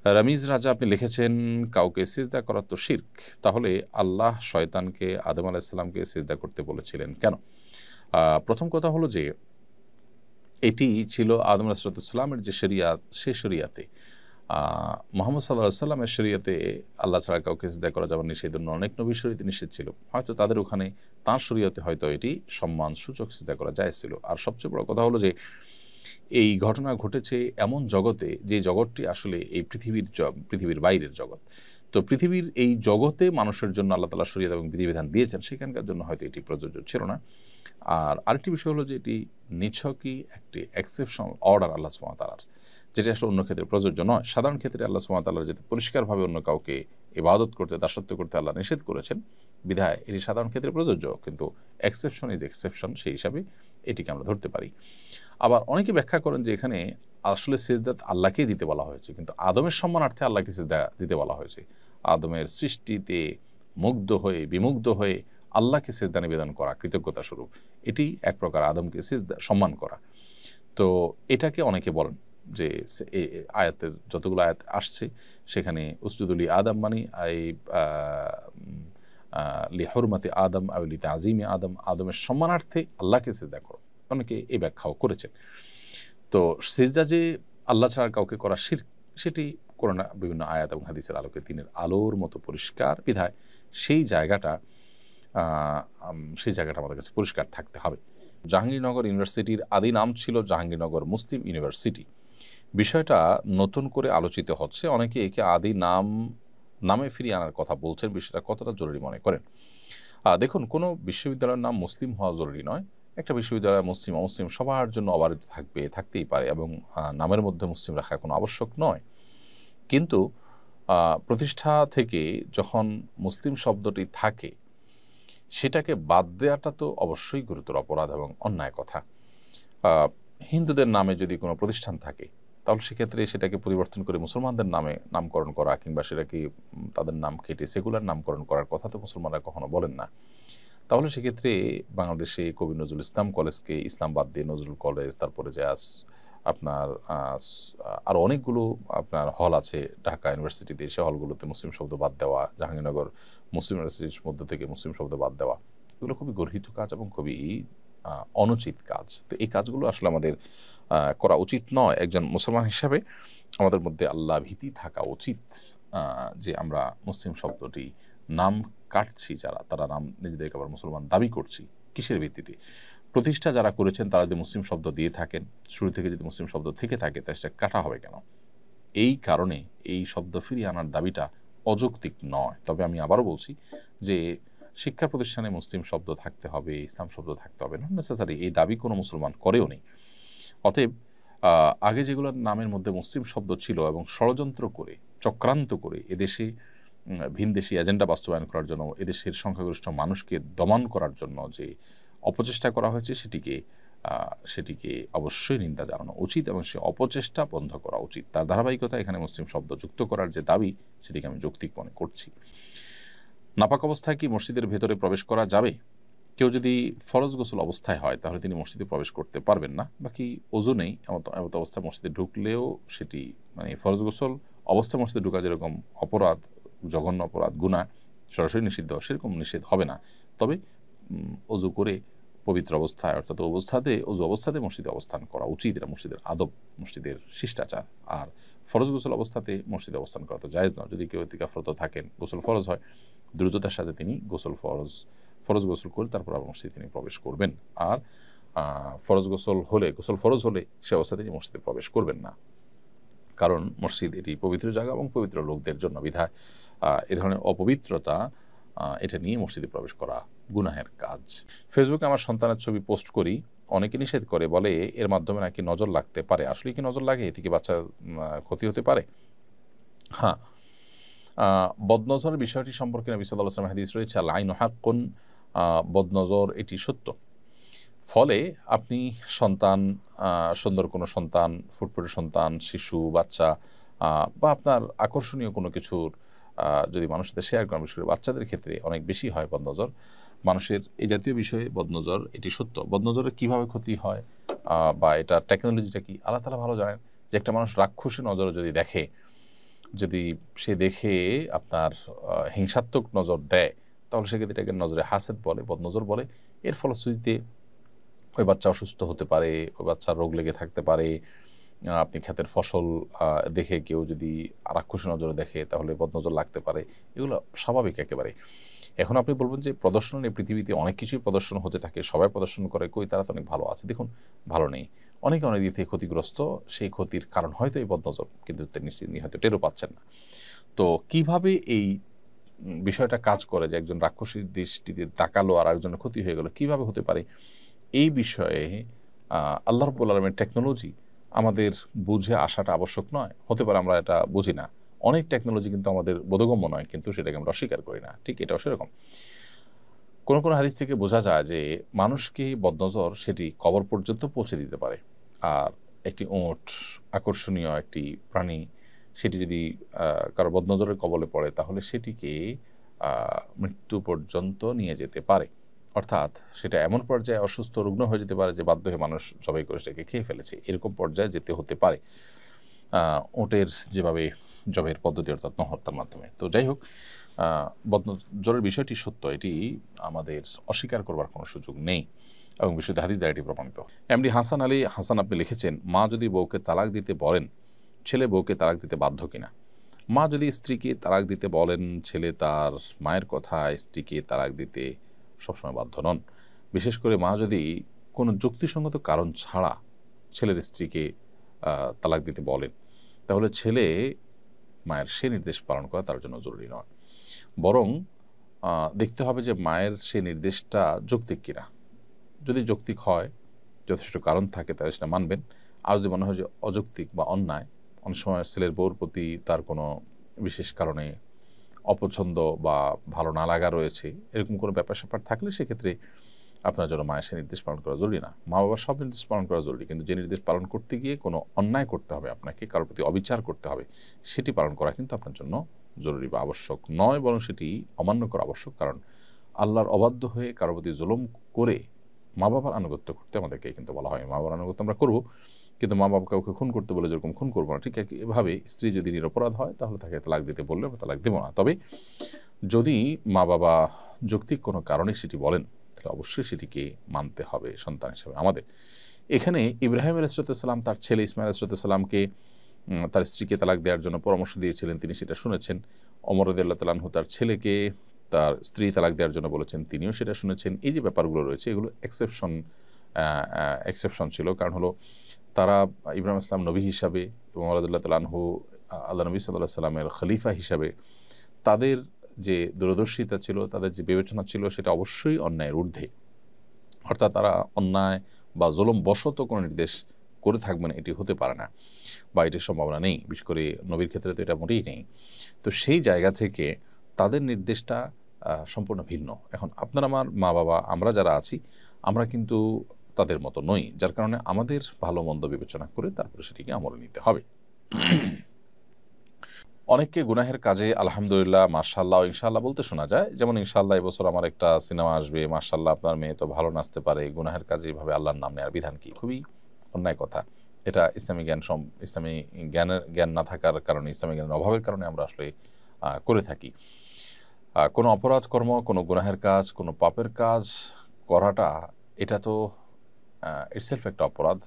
রামিজ রাজা আপনি লিখেছেন, কাউকে সিজদা করা তো শিরক, তাহলে আল্লাহ শয়তানকে আদম আলাইহিস সালামকে সিজদা করতে বলেছিলেন কেন? প্রথম কথা হলো যে এটি ছিল আদম আলাইহিস সালামের যে শরিয়াত, সে শরিয়াতে মুহাম্মদ সাল্লাল্লাহু আলাইহি সাল্লামের শরিয়াতে আল্লাহ ছাড়া কাউকে সিজদা করা যাবে নিষেধ, অন্য অনেক নবীর শরীয়তে নিষেধ ছিল। হয়তো তাদের ওখানে তাঁর শরিয়তে হয়তো এটি সম্মান সূচক সিজদা করা জায়েজ ছিল। আর সবচেয়ে বড় কথা হলো যে এই ঘটনা ঘটেছে এমন জগতে, যে জগৎটি আসলে এই পৃথিবীর বাইরের জগৎ। তো পৃথিবীর এই জগতে মানুষের জন্য আল্লাহ তাআলা শরিয়ত এবং বিধিবিধান দিয়েছেন, সেখানকার জন্য হয়তো এটি প্রযোজ্য ছিল না। আর আরেকটি বিষয় হলো যে এটি নিছকই একটি এক্সেপশনাল অর্ডার আল্লাহ সুবহানাহু ওয়া তাআলার, যেটা আসলে অন্য ক্ষেত্রে প্রযোজ্য নয়। সাধারণ ক্ষেত্রে আল্লাহ সুবহানাহু ওয়া তাআলা যেহেতু পরিষ্কারভাবে অন্য কাউকে ইবাদত করতে, দাসত্ব করতে আল্লাহ নিষেধ করেছেন, বিধায় এটি সাধারণ ক্ষেত্রে প্রযোজ্য, কিন্তু এক্সেপশন ইজ এক্সেপশন, সেই হিসাবে এটিকে আমরা ধরতে পারি। আবার অনেকে ব্যাখ্যা করেন যে এখানে আসলে সিজদা আল্লাহকেই দিতে বলা হয়েছে, কিন্তু আদমের সম্মানার্থে আল্লাহকে সিজদা দিতে বলা হয়েছে। আদমের সৃষ্টিতে মুগ্ধ হয়ে, বিমুগ্ধ হয়ে আল্লাহকে সিজদা নিবেদন করা কৃতজ্ঞতা স্বরূপ, এটি এক প্রকার আদমকে সিজদা সম্মান করা। তো এটাকে অনেকে বলেন যে আয়াতের যতগুলো আয়াত আসছে সেখানে উসজুদুলি আদম মানে এই লি হুরমাতি আদম আও লি তাযীমি আদম, আদমের সম্মানার্থে আল্লাহকে সিজদা করো। অনেকে এই ব্যাখ্যাও করেছেন। তো সিজদা যে আল্লাহ ছাড়া কাউকে করা শিরক, সেটি কোরআনে বিভিন্ন আয়াত এবং হাদিসের আলোকে দিনের আলোর মতো পরিষ্কার, বিধায় সেই জায়গাটা আমাদের কাছে পরিষ্কার থাকতে হবে। জাহাঙ্গীরনগর ইউনিভার্সিটির আদি নাম ছিল জাহাঙ্গীরনগর মুসলিম ইউনিভার্সিটি। বিষয়টা নতুন করে আলোচিত হচ্ছে, অনেকে একে আদি নামে ফিরিয়ে আনার কথা বলছেন। বিষয়টা কতটা জরুরি মনে করেন? দেখুন, কোনো বিশ্ববিদ্যালয়ের নাম মুসলিম হওয়া জরুরি নয়। একটা বিশ্ববিদ্যালয় মুসলিম অমুসলিম সবার জন্য অবারিত থাকতেই পারে, এবং নামের মধ্যে মুসলিম রাখা কোনো আবশ্যক নয়। কিন্তু প্রতিষ্ঠা থেকে যখন মুসলিম শব্দটি থাকে, সেটাকে বাদ দেওয়াটা তো অবশ্যই গুরুতর অপরাধ এবং অন্যায় কথা। হিন্দুদের নামে যদি কোনো প্রতিষ্ঠান থাকে, তাহলে সেক্ষেত্রে সেটাকে পরিবর্তন করে মুসলমানদের নামে নামকরণ করা, কিংবা সেটাকে তাদের নাম কেটে সেকুলার নামকরণ করার কথা তো মুসলমানরা কখনো বলেন না। তাহলে সেক্ষেত্রে বাংলাদেশে কবি নজরুল ইসলাম কলেজকে ইসলাম বাদ দিয়ে নজরুল কলেজ, তারপরে যে আপনার আরও অনেকগুলো আপনার হল আছে ঢাকা ইউনিভার্সিটিতে, সে হলগুলোতে মুসলিম শব্দ বাদ দেওয়া, জাহাঙ্গীরনগর মুসলিম ইউনিভার্সিটির মধ্য থেকে মুসলিম শব্দ বাদ দেওয়া, এগুলো খুবই গর্হিত কাজ এবং খুবই অনুচিত কাজ। তো এই কাজগুলো আসলে আমাদের করা উচিত নয়। একজন মুসলমান হিসাবে আমাদের মধ্যে আল্লাহ ভীতি থাকা উচিত, যে আমরা মুসলিম শব্দটি নাম কাটছি, তারা নাম নিজেদেরকে আবার মুসলমান দাবি করছি কিসের ভিত্তিতে? প্রতিষ্ঠা যারা করেছেন তারা যদি মুসলিম শব্দ দিয়ে থাকেন, শুরু থেকে যদি মুসলিম শব্দ থেকে থাকে, তাহলে সেটা কাটা হবে কেন? এই কারণে এই শব্দ ফিরিয়ে আনার দাবিটা অযৌক্তিক নয়। তবে আমি আবারও বলছি যে শিক্ষা প্রতিষ্ঠানে মুসলিম শব্দ থাকতে হবে, ইসলাম শব্দ থাকতে হবে, নট নেসেসারি, এই দাবি কোনো মুসলমান করেও নেই। অতএব আগে যেগুলোর নামের মধ্যে মুসলিম শব্দ ছিল এবং ষড়যন্ত্র করে, চক্রান্ত করে এদেশে ভিনদেশি এজেন্ডা বাস্তবায়ন করার জন্য, এদেশের সংখ্যাগরিষ্ঠ মানুষকে দমন করার জন্য যে অপচেষ্টা করা হয়েছে, সেটিকে অবশ্যই নিন্দা জানানো উচিত এবং সে অপচেষ্টা বন্ধ করা উচিত। তার ধারাবাহিকতা এখানে মুসলিম শব্দ যুক্ত করার যে দাবি, সেটিকে আমি যৌক্তিক মনে করছি। নাপাক অবস্থায় কি মসজিদের ভেতরে প্রবেশ করা যাবে? কেউ যদি ফরজ গোসল অবস্থায় হয়, তাহলে তিনি মসজিদে প্রবেশ করতে পারবেন না। বাকি ওযু নেই এমত অবস্থায় মসজিদে ঢুকলেও সেটি ফরজ গোসল অবস্থায় মসজিদে ঢুকা যেরকম অপরাধ, জঘন্য অপরাধ, গুনাহ, সরাসরি নিষিদ্ধ, সেরকম নিষেধ হবে না। তবে ওযু করে পবিত্র অবস্থায়, অর্থাৎ ওযু অবস্থাতে মসজিদে অবস্থান করা উচিত। এটা মসজিদের আদব, মসজিদের শিষ্টাচার। আর ফরজ গোসল অবস্থাতে মসজিদে অবস্থান করা তো জায়েজ নয়। যদি কেউ ইতিকাফরত থাকেন, গোসল ফরজ হয়, দ্রুততার সাথে তিনি ফরজ গোসল করে তারপর আবার মসজিদে তিনি প্রবেশ করবেন। আর গোসল ফরজ হলে সে অবস্থাতে তিনি মসজিদে প্রবেশ করবেন না, কারণ মসজিদ এটি পবিত্র জায়গা এবং পবিত্র লোকদের জন্য, বিধায় এ ধরনের অপবিত্রতা এটা নিয়ে মসজিদে প্রবেশ করা গুনাহের কাজ। ফেসবুকে আমার সন্তানের ছবি পোস্ট করি, অনেকে নিষেধ করে, বলে এর মাধ্যমে নাকি নজর লাগতে পারে। আসলে কি নজর লাগে? এতে কি বাচ্চার ক্ষতি হতে পারে? হ্যাঁ, বদনজরের বিষয়টি সম্পর্কে নবী সাল্লাল্লাহু আলাইহি ওয়াসাল্লাম হাদিস রয়েছে, আল আইনু হাক্কুন, বদনজর এটি সত্য। ফলে আপনি সুন্দর কোনো সন্তান, ফুটফুটে সন্তান, শিশু, বাচ্চা, বা আপনার আকর্ষণীয় কোনো কিছুর যদি মানুষের সাথে শেয়ার করেন, বিশেষ করে বাচ্চাদের ক্ষেত্রে অনেক বেশি হয় বদনজর। মানুষের এই জাতীয় বিষয়ে বদনজর এটি সত্য। বদনজরের কীভাবে ক্ষতি হয় বা এটা টেকনোলজিটা কি, আল্লাহ তাআলা ভালো জানেন। যে একটা মানুষ রাক্ষসী নজরে যদি দেখে, যদি সে দেখে আপনার হিংসাত্মক নজর দেয়, তাহলে সেক্ষেত্রে এটাকে নজরে হাসেদ বলে, বদনজর বলে। এর ফলশ্রুতিতে ওই বাচ্চা অসুস্থ হতে পারে, ওই বাচ্চার রোগ লেগে থাকতে পারে। আপনি ক্ষেতের ফসল দেখে কেউ যদি রাক্ষসী নজরে দেখে, তাহলে বদনজর লাগতে পারে। এগুলো স্বাভাবিক একেবারে। এখন আপনি বলবেন যে প্রদর্শন এই পৃথিবীতে অনেক কিছুই প্রদর্শন হতে থাকে, সবাই প্রদর্শন করে, কই তারা তো অনেক ভালো আছে। দেখুন, ভালো নেই, অনেকে অনেক দিক থেকে ক্ষতিগ্রস্ত। সেই ক্ষতির কারণ হয়তো এই বদনজর, কিন্তু তিনি হয়তো টেরও পাচ্ছেন না। তো কিভাবে এই বিষয়টা কাজ করে যে একজন রাক্ষসীর দৃষ্টিতে তাকালো আর একজনের ক্ষতি হয়ে গেল, কিভাবে হতে পারে, এই বিষয়ে আল্লাহ রাব্বুল আলামিনের টেকনোলজি আমাদের বুঝে আসাটা আবশ্যক নয়। হতে পারে আমরা এটা বুঝি না, অনেক টেকনোলজি কিন্তু আমাদের বোধগম্য নয়, কিন্তু সেটাকে আমরা অস্বীকার করি না। ঠিক এটাও সেরকম। কোনো কোনো হাদিস থেকে বোঝা যায় যে মানুষকে বদনজর সেটি কবর পর্যন্ত পৌঁছে দিতে পারে। আর একটি ওঁট, আকর্ষণীয় একটি প্রাণী, সেটি যদি কারো বদনজরের কবলে পড়ে, তাহলে সেটিকে মৃত্যু পর্যন্ত নিয়ে যেতে পারে। অর্থাৎ সেটা এমন পর্যায়ে অসুস্থ রুগ্ন হয়ে যেতে পারে যে বাধ্য হয়ে মানুষ জবাই করে সেটাকে খেয়ে ফেলেছে, এরকম পর্যায়ে যেতে হতে পারে ওটের যেভাবে জবের পদ্ধতি, অর্থাৎ নহত্যার মাধ্যমে। তো যাই হোক, বদনজরের বিষয়টি সত্য, এটি আমাদের অস্বীকার করবার কোনো সুযোগ নেই, এবং বিশুদ্ধ হাদিস দ্বারা এটি প্রমাণিত। এমডি হাসান আলী হাসান আপনি লিখেছেন, মা যদি বউকে তালাক দিতে বলেন, ছেলে বউকে তালাক দিতে বাধ্য কিনা? মা যদি স্ত্রীকে তালাক দিতে বলেন, ছেলে তার মায়ের কথায় স্ত্রীকে তালাক দিতে সবসময় বাধ্য নন। বিশেষ করে মা যদি কোনো যুক্তিসঙ্গত কারণ ছাড়া ছেলের স্ত্রীকে তালাক দিতে বলেন, তাহলে ছেলে মায়ের সে নির্দেশ পালন করা তার জন্য জরুরি নয়। বরং দেখতে হবে যে মায়ের সে নির্দেশটা যৌক্তিক কিনা। যদি যৌক্তিক হয়, যথেষ্ট কারণ থাকে, তাহলে সেটা মানবেন। আর যদি মনে হয় যে অযৌক্তিক বা অন্যায়, অনেক সময় ছেলের বউর প্রতি তার কোনো বিশেষ কারণে অপছন্দ বা ভালো না লাগা রয়েছে, এরকম কোনো ব্যাপার স্যাপার থাকলে সেক্ষেত্রে আপনার জন্য মায়ের সে নির্দেশ পালন করা জরুরি না। মা বাবার সব নির্দেশ পালন করা জরুরি, কিন্তু যে নির্দেশ পালন করতে গিয়ে কোনো অন্যায় করতে হবে, আপনাকে কারোর প্রতি অবিচার করতে হবে, সেটি পালন করা কিন্তু আপনার জন্য জরুরি বা আবশ্যক নয়, বরং সেটি অমান্য করা আবশ্যক। কারণ আল্লাহর অবাধ্য হয়ে কারোর প্রতি জুলুম করে মা বাবার আনুগত্য করতে আমাদেরকে কিন্তু বলা হয়। মা বাবার আনুগত্য আমরা করব, কিন্তু মা বাবা কাউকে খুন করতে বলে যেরকম খুন করবো না, ঠিক এভাবে স্ত্রী যদি নিরপরাধ হয়, তাহলে তাকে তালাক দিতে বললে আমরা তালাক দেবো না। তবে যদি মা বাবা যৌক্তিক কোনো কারণে সেটি বলেন, তাহলে অবশ্যই সেটিকে মানতে হবে সন্তান হিসেবে আমাদের। এখানে ইব্রাহিম আলাইহিসসালাম তার ছেলে ইসমাইল আলাইহিসসালামকে তার স্ত্রীকে তালাক দেওয়ার জন্য পরামর্শ দিয়েছিলেন, তিনি সেটা শুনেছেন। ওমর রাদিয়াল্লাহু তাআলা আনহু তার ছেলেকে তার স্ত্রী তালাক দেওয়ার জন্য বলেছেন, তিনিও সেটা শুনেছেন। এই যে ব্যাপারগুলো রয়েছে, এগুলো এক্সেপশন ছিল। কারণ হলো তারা ইব্রাহিম ইসলাম নবী হিসাবে এবং ওমর রাদিয়াল্লাহু তাআলা আনহু আল্লাহ নবী সাল্লাল্লাহু আলাইহি সাল্লামের খলিফা হিসাবে তাদের যে দূরদর্শিতা ছিল, তাদের যে বিবেচনা ছিল, সেটা অবশ্যই অন্যায়ের ঊর্ধ্বে। অর্থাৎ তারা অন্যায় বা জুলুম বশত কোনো নির্দেশ করে থাকবেন, এটি হতে পারে না বা এটির সম্ভাবনা নেই। বিশেষ করে নবীর ক্ষেত্রে তো এটা মোটেই নেই। তো সেই জায়গা থেকে তাদের নির্দেশটা সম্পূর্ণ ভিন্ন। এখন আপনার আমার মা বাবা, আমরা যারা আছি, আমরা কিন্তু তাদের মতো নই, যার কারণে আমাদের ভালো মন্দ বিবেচনা করে তারপরে সেটিকে আমলে নিতে হবে। অনেককে গুনাহের কাজে আলহামদুলিল্লাহ, মাশাআল্লাহ, ইনশাআল্লাহ বলতে শোনা যায়। যেমন ইনশাআল্লাহ এবছর আমার একটা সিনেমা আসবে, মাশাআল্লাহ আপনার মেয়ে তো ভালো নাচতে পারে। গুনাহের কাজে এভাবে আল্লাহর নাম নেওয়ার বিধান কি? খুবই অন্যায় কথা। এটা ইসলামী জ্ঞান না থাকার কারণে, ইসলামী জ্ঞানের অভাবের কারণে আমরা আসলে করে থাকি। কোনো অপরাধ কর্ম, কোনো গুনাহের কাজ, কোনো পাপের কাজ করাটা, এটা তো ইটসেলফ একটা অপরাধ।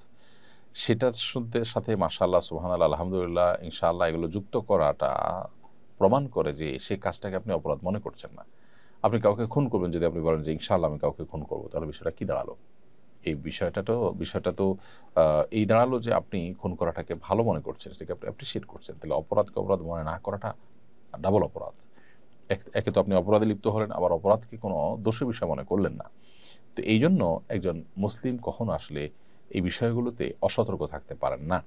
সেটার সাথে মাশাআল্লাহ, সুবহানাল্লাহ, আলহামদুলিল্লাহ, ইনশাআল্লাহ এগুলো যুক্ত করাটা প্রমাণ করে যে সেই কাজটাকে আপনি অপরাধ মনে করছেন না। আপনি কাউকে খুন করবেন, যদি আপনি বলেন যে ইনশাআল্লাহ আমি কাউকে খুন করবো, তাহলে বিষয়টা কি দাঁড়ালো? এই বিষয়টা তো এই দাঁড়ালো যে আপনি খুন করাটাকে ভালো মনে করছেন, সেটাকে আপনি অ্যাপ্রিসিয়েট করছেন। তাহলে অপরাধকে অপরাধ মনে না করাটা ডাবল অপরাধ। একে তো আপনি অপরাধে লিপ্ত হলেন, আবার অপরাধকে কোনো দোষের বিষয় মনে করলেন না। তো এই জন্য একজন মুসলিম কখনো আসলে এই বিষয়গুলোতে অসতর্ক থাকতে পারেন না।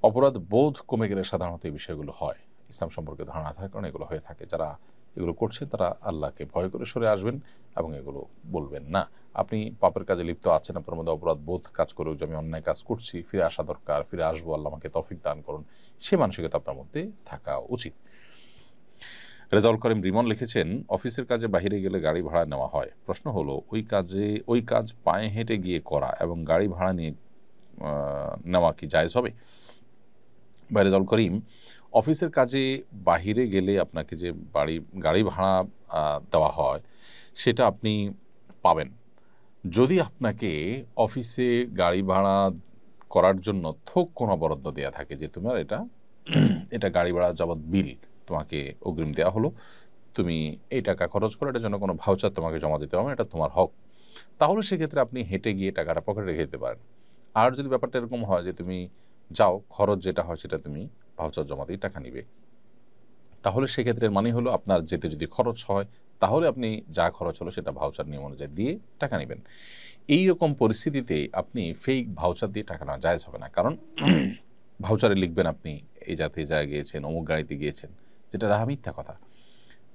অপরাধ বোধ কমে গেলে সাধারণত এই বিষয়গুলো হয়। ইসলাম সম্পর্কে ধারণা থাকার কারণে এগুলো হয়ে থাকে। যারা এগুলো করছে তারা আল্লাহকে ভয় করে সরে আসবেন এবং এগুলো বলবেন না। আপনি পাপের কাজে লিপ্ত আছেন, আপনার মধ্যে অপরাধ বোধ কাজ করে যে আমি অন্যায় কাজ করছি, ফিরে আসা দরকার, ফিরে আসবো, আল্লাহ আমাকে তৌফিক দান করুন, সে মানসিকতা আপনার মধ্যে থাকা উচিত। রেজাউল করিম রিমন লিখেছেন, অফিসের কাজে বাইরে গেলে গাড়ি ভাড়া নেওয়া হয়। প্রশ্ন হলো, ওই কাজ পায়ে হেঁটে গিয়ে করা এবং গাড়ি ভাড়া নিয়ে নেওয়া কি জায়েজ হবে? বা রেজাউল করিম, অফিসের কাজে বাহিরে গেলে আপনাকে যে গাড়ি ভাড়া দেওয়া হয় সেটা আপনি পাবেন। যদি আপনাকে অফিসে গাড়ি ভাড়া করার জন্য থোক কোনো বরাদ্দ দেওয়া থাকে যে তোমার এটা গাড়ি ভাড়া যাবৎ বিল তোমাকে অগ্রিম দেওয়া হলো, তুমি এই টাকা খরচ করো, এটার জন্য কোনো ভাউচার তোমাকে জমা দিতে হবে না, এটা তোমার হক, তাহলে সেক্ষেত্রে আপনি হেঁটে গিয়ে টাকাটা পকেটে রেখে দিতে পারেন। আর যদি ব্যাপারটা এরকম হয় যে তুমি যাও, খরচ যেটা হয় সেটা তুমি ভাউচার জমা দিয়ে টাকা নিবে, তাহলে সেক্ষেত্রে মানে হলো আপনার যেতে যদি খরচ হয় তাহলে আপনি যা খরচ হলো সেটা ভাউচার নিয়ম অনুযায়ী দিয়ে টাকা নেবেন। এই রকম পরিস্থিতিতে আপনি ফেক ভাউচার দিয়ে টাকা নেওয়া জায়েজ হবে না, কারণ ভাউচারে লিখবেন আপনি এই জাতীয় জায়গায় গিয়েছেন, অমুক গাড়িতে গিয়েছেন, যেটা রাহা মিথ্যা কথা।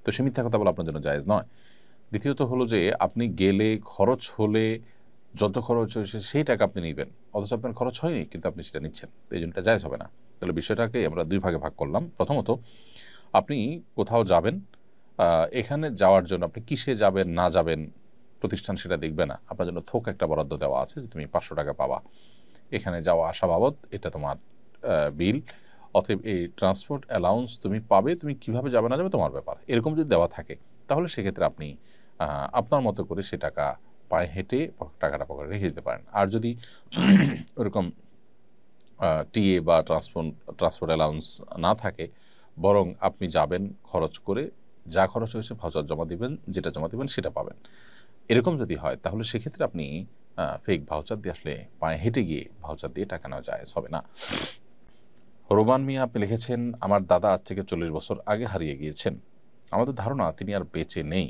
তো সে মিথ্যা কথা বলে আপনার জন্য জায়েজ নয়। দ্বিতীয়ত হলো যে আপনি গেলে খরচ হলে যত খরচ হয়েছে সেই টাকা আপনি নেবেন, অথচ আপনার খরচ হয়নি কিন্তু আপনি সেটা নিচ্ছেন, তো এই জন্য এটা জায়েজ হবে না। তাহলে বিষয়টাকে আমরা দুই ভাগে ভাগ করলাম। প্রথমত, আপনি কোথাও যাবেন, এখানে যাওয়ার জন্য আপনি কিসে যাবেন না যাবেন প্রতিষ্ঠান সেটা দেখবে না, আপনার জন্য থোক একটা বরাদ্দ দেওয়া আছে যে তুমি 500 টাকা পাবা এখানে যাওয়া আসা বাবদ, এটা তোমার বিল, অতএব এই ট্রান্সপোর্ট অ্যালাউন্স তুমি পাবে, তুমি কিভাবে যাবে না যাবে তোমার ব্যাপার, এরকম যদি দেওয়া থাকে তাহলে সেক্ষেত্রে আপনি আপনার মতো করে সে টাকা পায়ে হেঁটে টাকাটা পকেটে রেখে দিতে পারেন। আর যদি ওরকম টিএ বা ট্রান্সপোর্ট অ্যালাউন্স না থাকে, বরং আপনি যাবেন খরচ করে, যা খরচ হয়েছে ভাউচার জমা দিবেন, যেটা জমা দিবেন সেটা পাবেন, এরকম যদি হয় তাহলে সেক্ষেত্রে আপনি ফেক ভাউচার দিয়ে আসলে পায়ে হেঁটে গিয়ে ভাউচার দিয়ে টাকা নেওয়া জায়েজ হবে না। রোমান মিয়া আপনি লিখেছেন, আমার দাদা আজ থেকে 40 বছর আগে হারিয়ে গিয়েছেন, আমাদের ধারণা তিনি আর বেঁচে নেই,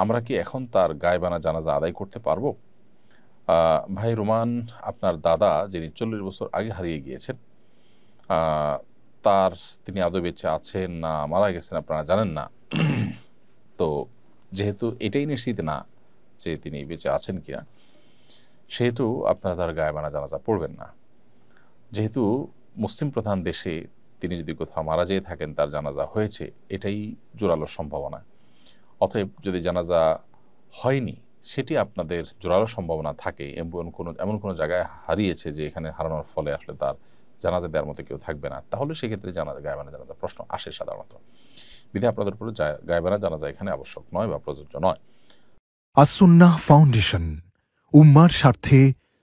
আমরা কি এখন তার গায়বানা জানাজা আদায় করতে পারবো? ভাই রোমান, আপনার দাদা যিনি 40 বছর আগে হারিয়ে গিয়েছেন, তিনি আদৌ বেঁচে আছেন না মারা গেছেন আপনারা জানেন না। তো যেহেতু এটাই নিশ্চিত না যে তিনি বেঁচে আছেন কিনা, সেহেতু আপনারা তার গায়বানা জানাজা পড়বেন না। যেহেতু মুসলিম প্রধান দেশে তিনি যদি কোথাও মারা যেয়ে থাকেন, তার জানাজা হয়েছে, এটাই জোরালো সম্ভাবনা। অতএব যদি জানাজা হয়নি, সেটি আপনাদের জোরালো সম্ভাবনা থাকে, এমন কোনো জায়গায় হারিয়েছে যে এখানে হারানোর ফলে আসলে তার জানাজা দেওয়ার মতো কেউ থাকবে না, তাহলে সেক্ষেত্রে গায়বানা জানাজা প্রশ্ন আসে সাধারণত। বিধায় আপনাদের উপরে গায়বানা জানাজা এখানে আবশ্যক নয় বা প্রযোজ্য নয়। আস-সুন্নাহ ফাউন্ডেশন, উম্মার স্বার্থে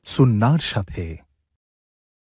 সুন্নাহর সাথে।